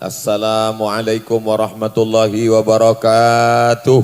Assalamualaikum warahmatullahi wabarakatuh.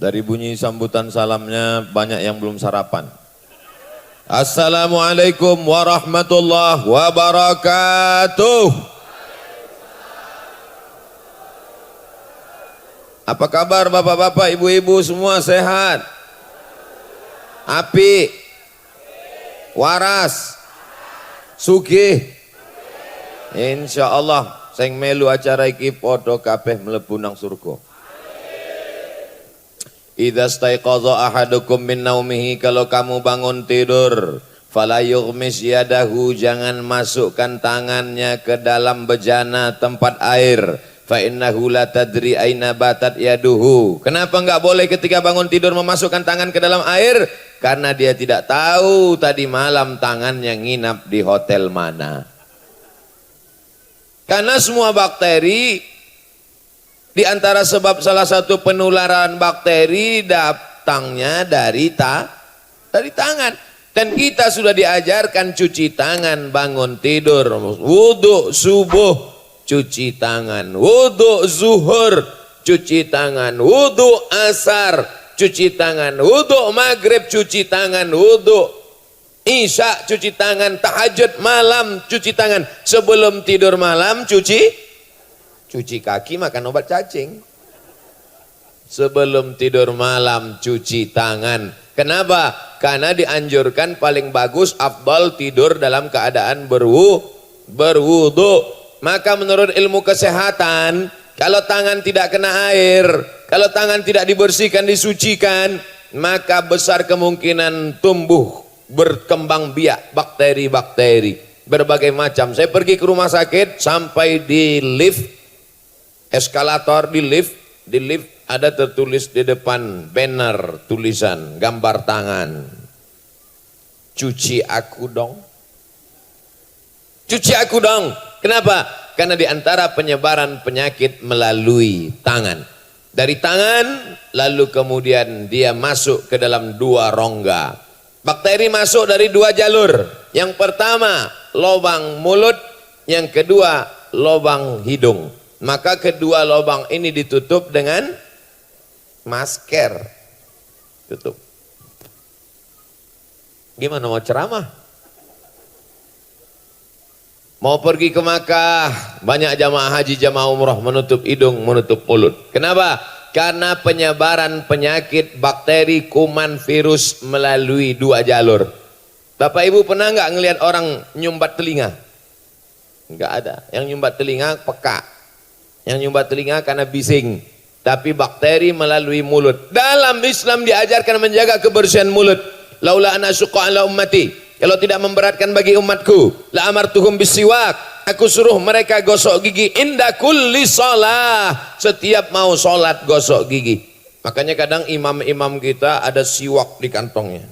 Dari bunyi sambutan salamnya banyak yang belum sarapan. Assalamualaikum warahmatullahi wabarakatuh. Apa kabar bapak-bapak, ibu-ibu semua sehat? Api? Waras? Sugih? Insya Allah sing melu acara iki podo kabeh mlebu nang surga. Idza staiqadha ahadukum min naumihi, kalau kamu bangun tidur, fala yughmis yadahu, jangan masukkan tangannya ke dalam bejana tempat air. Fa innahu la tadri aina batat yaduhu. Kenapa enggak boleh ketika bangun tidur memasukkan tangan ke dalam air? Karena dia tidak tahu tadi malam tangannya nginap di hotel mana. Karena semua bakteri, di antara sebab salah satu penularan bakteri datangnya dari tangan. Dan kita sudah diajarkan cuci tangan bangun tidur, wudu subuh cuci tangan, wudu zuhur cuci tangan, wudu asar cuci tangan, wudu maghrib cuci tangan, wudu isya cuci tangan, tahajud malam cuci tangan, sebelum tidur malam cuci kaki, makan obat cacing. Sebelum tidur malam cuci tangan. Kenapa? Karena dianjurkan paling bagus afdal tidur dalam keadaan berwudu. Maka menurut ilmu kesehatan, kalau tangan tidak kena air, kalau tangan tidak dibersihkan, disucikan, maka besar kemungkinan tumbuh berkembang biak bakteri-bakteri berbagai macam. Saya pergi ke rumah sakit, sampai di lift, eskalator, di lift ada tertulis di depan banner tulisan gambar tangan, cuci aku dong, cuci aku dong. Kenapa? Karena di antara penyebaran penyakit melalui tangan. Dari tangan lalu kemudian dia masuk ke dalam dua rongga. Bakteri masuk dari dua jalur. Yang pertama lubang mulut, yang kedua lubang hidung. Maka kedua lubang ini ditutup dengan masker. Tutup. Gimana mau ceramah? Mau pergi ke Makkah, banyak jamaah haji, jamaah umrah menutup hidung, menutup mulut. Kenapa? Karena penyebaran penyakit bakteri, kuman, virus melalui dua jalur. Bapak Ibu pernah nggak ngelihat orang nyumbat telinga? Nggak ada. Yang nyumbat telinga peka. Yang nyumbat telinga karena bising. Tapi bakteri melalui mulut. Dalam Islam diajarkan menjaga kebersihan mulut. Laula ana syuqa ala ummati. Kalau tidak memberatkan bagi umatku, la amartuhum bisiwak, aku suruh mereka gosok gigi inda kulli shalah, setiap mau sholat gosok gigi. Makanya kadang imam-imam kita ada siwak di kantongnya,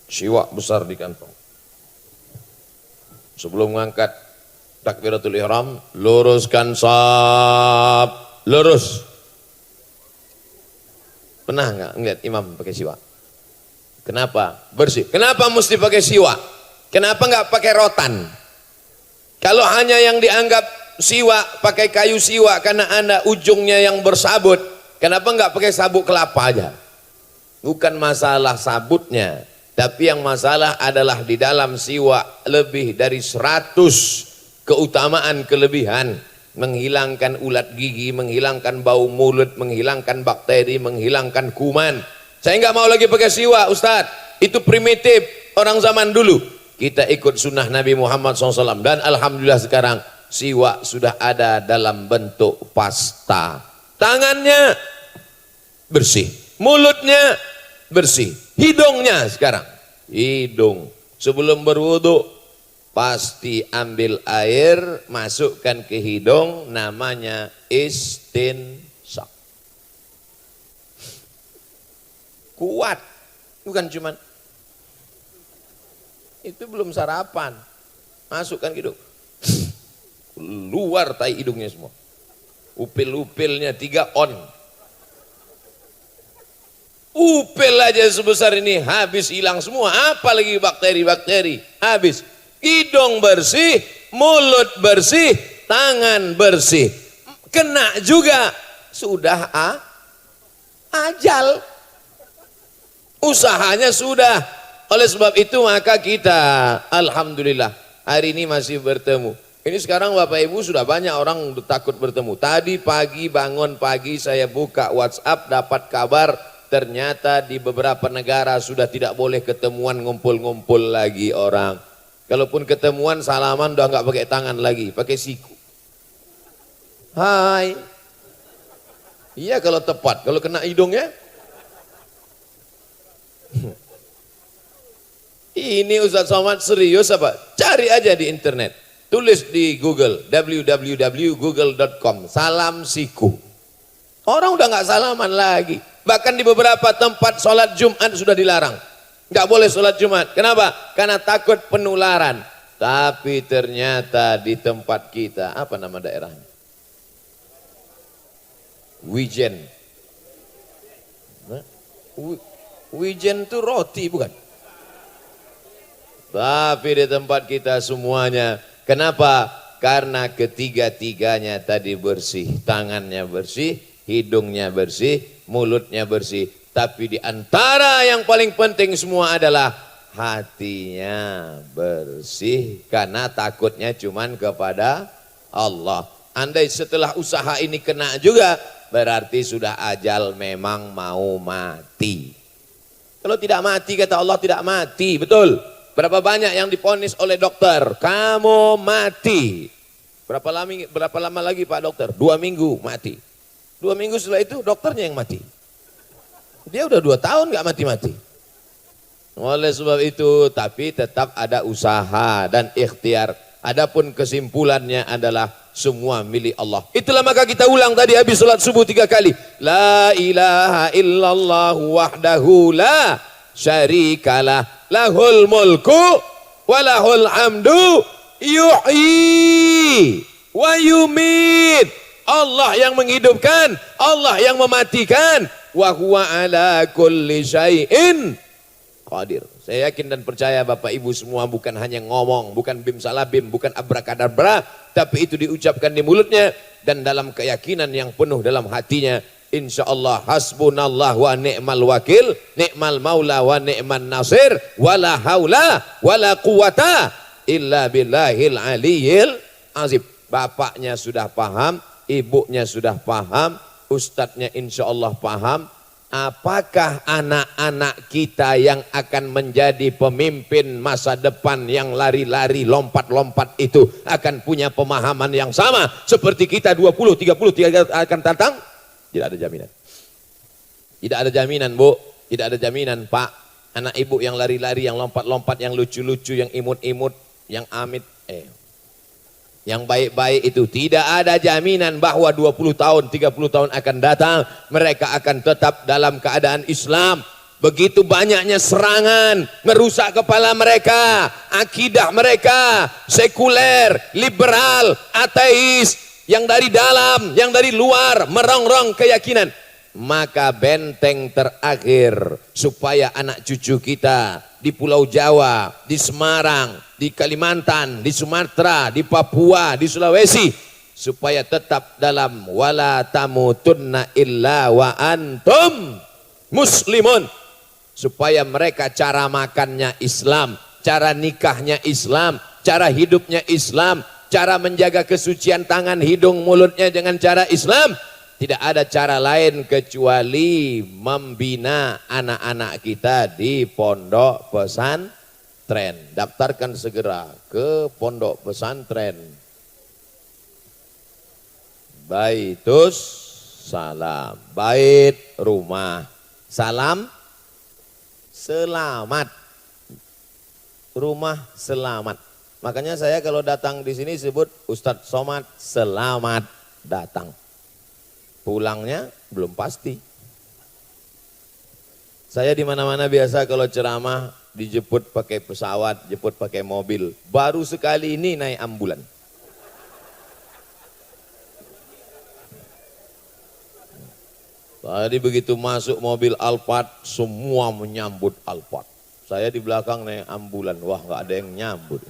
siwak besar di kantong. Sebelum mengangkat takbiratul ihram, luruskan saf, lurus. Pernah nggak ngeliat imam pakai siwak? Kenapa? Bersih. Kenapa mesti pakai siwak? Kenapa nggak pakai rotan? Kalau hanya yang dianggap siwak, pakai kayu siwak karena ada ujungnya yang bersabut, kenapa nggak pakai sabut kelapa aja? Bukan masalah sabutnya, tapi yang masalah adalah di dalam siwak lebih dari 100 keutamaan kelebihan. Menghilangkan ulat gigi, menghilangkan bau mulut, menghilangkan bakteri, menghilangkan kuman. Saya nggak mau lagi pakai siwak, Ustadz. Itu primitif orang zaman dulu. Kita ikut sunnah Nabi Muhammad SAW. Dan alhamdulillah sekarang siwak sudah ada dalam bentuk pasta. Tangannya bersih, mulutnya bersih, hidungnya sekarang. Hidung sebelum berwudu pasti ambil air, masukkan ke hidung, namanya istinsak. Kuat, bukan cuman itu, belum sarapan, masukkan hidung, keluar tai hidungnya semua, upil-upilnya 3 on. Upel aja sebesar ini habis hilang semua, apalagi bakteri-bakteri habis. Hidung bersih, mulut bersih, tangan bersih, kena juga sudah ajal, usahanya sudah. Oleh sebab itu maka kita alhamdulillah hari ini masih bertemu. Ini sekarang Bapak Ibu sudah banyak orang takut bertemu. Tadi pagi bangun pagi saya buka WhatsApp dapat kabar ternyata di beberapa negara sudah tidak boleh ketemuan ngumpul-ngumpul lagi orang. Kalaupun ketemuan salaman udah nggak pakai tangan lagi, pakai siku. Hai. Iya kalau tepat, kalau kena hidungnya. Ini Ustaz Somad serius apa? Cari aja di internet. Tulis di Google, www.google.com, salam siku. Orang udah nggak salaman lagi. Bahkan di beberapa tempat sholat Jumat sudah dilarang. Nggak boleh sholat Jumat. Kenapa? Karena takut penularan. Tapi ternyata di tempat kita, apa nama daerahnya? Wijen. Wijen itu roti bukan? Tapi di tempat kita semuanya. Kenapa? Karena ketiga-tiganya tadi bersih. Tangannya bersih, hidungnya bersih, mulutnya bersih. Tapi di antara yang paling penting semua adalah hatinya bersih. Karena takutnya cuman kepada Allah. Andai setelah usaha ini kena juga, berarti sudah ajal memang mau mati. Kalau tidak mati kata Allah tidak mati, betul. Berapa banyak yang diponis oleh dokter, kamu mati. Berapa lama lagi Pak Dokter? 2 minggu mati. 2 minggu setelah itu dokternya yang mati. Dia udah 2 tahun gak mati-mati. Oleh sebab itu, tapi tetap ada usaha dan ikhtiar. Adapun kesimpulannya adalah semua milik Allah. Itulah maka kita ulang tadi habis salat subuh 3 kali. La ilaha illallah wahdahu la syarikalah. Lahul mulku walahul hamdu yuhyi wa yumit. Allah yang menghidupkan, Allah yang mematikan. Wa huwa ala kulli syai'in qadir. Saya yakin dan percaya Bapak Ibu semua bukan hanya ngomong, bukan bim salabim, bukan abrakadabra, tapi itu diucapkan di mulutnya dan dalam keyakinan yang penuh dalam hatinya. Insyaallah hasbunallah wa ni'mal wakil, ni'mal maula wa ni'man nasir, wala haula wala quwata illa billahil aliyil azim. Bapaknya sudah paham, ibunya sudah paham, ustadznya insyaallah paham. Apakah anak-anak kita yang akan menjadi pemimpin masa depan yang lari-lari, lompat-lompat itu akan punya pemahaman yang sama seperti kita 20-30 akan datang? Tidak ada jaminan. Tidak ada jaminan Bu, tidak ada jaminan Pak. Anak ibu yang lari-lari, yang lompat-lompat, yang lucu-lucu, yang imut-imut, yang amit, yang baik-baik itu. Tidak ada jaminan bahwa 20 tahun, 30 tahun akan datang, mereka akan tetap dalam keadaan Islam. Begitu banyaknya serangan, merusak kepala mereka, akidah mereka, sekuler, liberal, ateis, yang dari dalam, yang dari luar, merongrong keyakinan. Maka benteng terakhir supaya anak cucu kita di Pulau Jawa, di Semarang, di Kalimantan, di Sumatera, di Papua, di Sulawesi, supaya tetap dalam wala tamutunna illa wa antum muslimun. Supaya mereka cara makannya Islam, cara nikahnya Islam, cara hidupnya Islam, cara menjaga kesucian tangan, hidung, mulutnya dengan cara Islam. Tidak ada cara lain kecuali membina anak-anak kita di pondok pesantren. Daftarkan segera ke pondok pesantren Baitus Salam. Bait rumah, salam selamat, rumah selamat. Makanya saya kalau datang di sini sebut Ustadz Somad selamat datang. Pulangnya belum pasti. Saya di mana-mana biasa kalau ceramah dijemput pakai pesawat, jemput pakai mobil. Baru sekali ini naik ambulan. Tadi begitu masuk mobil Alphard, semua menyambut Alphard. Saya di belakang naik ambulan, wah nggak ada yang nyambut.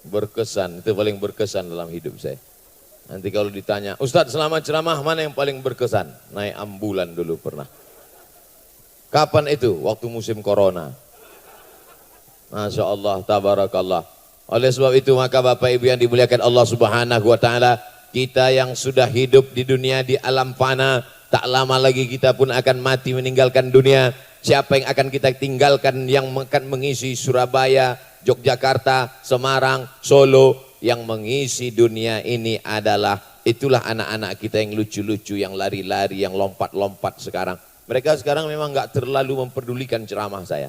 Berkesan, itu paling berkesan dalam hidup saya. Nanti kalau ditanya, Ustadz selama ceramah mana yang paling berkesan? Naik ambulan dulu pernah. Kapan itu? Waktu musim corona. Masya Allah, tabarakallah. Oleh sebab itu maka Bapak Ibu yang dimuliakan Allah Subhanahu wa Ta'ala, kita yang sudah hidup di dunia di alam fana, tak lama lagi kita pun akan mati meninggalkan dunia. Siapa yang akan kita tinggalkan yang akan mengisi Surabaya, Yogyakarta, Semarang, Solo, yang mengisi dunia ini adalah itulah anak-anak kita yang lucu-lucu, yang lari-lari, yang lompat-lompat sekarang. Mereka sekarang memang nggak terlalu memperdulikan ceramah saya.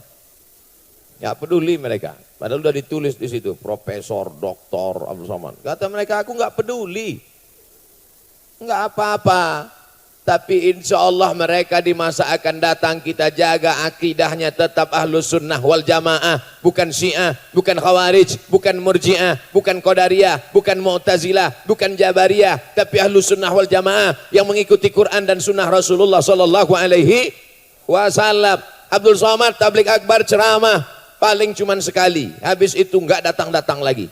Ya peduli mereka. Padahal udah ditulis di situ, Profesor, Doktor Abdul Somad. Kata mereka, aku nggak peduli, nggak apa-apa. Tapi insya Allah mereka di masa akan datang kita jaga akidahnya tetap ahlus sunnah wal jamaah. Bukan syiah, bukan khawarij, bukan murjiah, bukan qadariyah, bukan mu'tazilah, bukan jabariyah. Tapi ahlus sunnah wal jamaah yang mengikuti Quran dan sunnah Rasulullah sallallahu alaihi wasallam. Abdul Somad tabligh akbar ceramah paling cuman sekali. Habis itu enggak datang-datang lagi.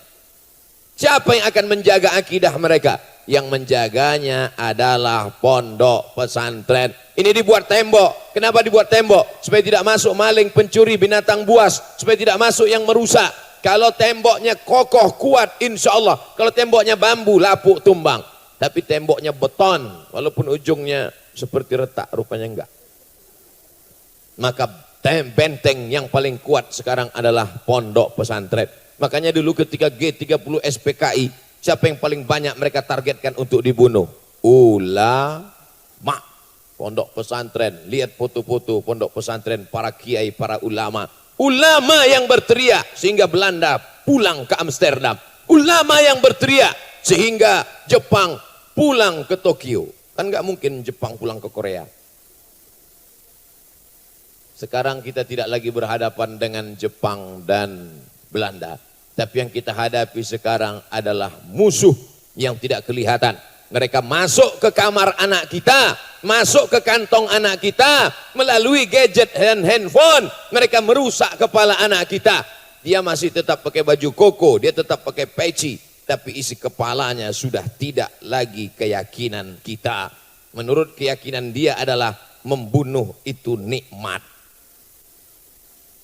Siapa yang akan menjaga akidah mereka? Yang menjaganya adalah pondok pesantren. Ini dibuat tembok. Kenapa dibuat tembok? Supaya tidak masuk maling, pencuri, binatang buas. Supaya tidak masuk yang merusak. Kalau temboknya kokoh, kuat, insya Allah. Kalau temboknya bambu, lapuk, tumbang. Tapi temboknya beton, walaupun ujungnya seperti retak, rupanya enggak. Maka benteng yang paling kuat sekarang adalah pondok pesantren. Makanya dulu ketika G30 SPKI, siapa yang paling banyak mereka targetkan untuk dibunuh? Ulama. Pondok pesantren, lihat foto-foto pondok pesantren, para kiai, para ulama. Ulama yang berteriak sehingga Belanda pulang ke Amsterdam. Ulama yang berteriak sehingga Jepang pulang ke Tokyo. Kan nggak mungkin Jepang pulang ke Korea. Sekarang kita tidak lagi berhadapan dengan Jepang dan Belanda. Tapi yang kita hadapi sekarang adalah musuh yang tidak kelihatan. Mereka masuk ke kamar anak kita, masuk ke kantong anak kita, melalui gadget dan handphone. Mereka merusak kepala anak kita. Dia masih tetap pakai baju koko, dia tetap pakai peci. Tapi isi kepalanya sudah tidak lagi keyakinan kita. Menurut keyakinan dia adalah membunuh itu nikmat.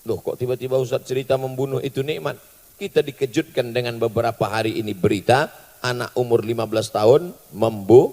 Loh kok tiba-tiba Ustaz cerita membunuh itu nikmat? Kita dikejutkan dengan beberapa hari ini berita anak umur 15 tahun membunuh.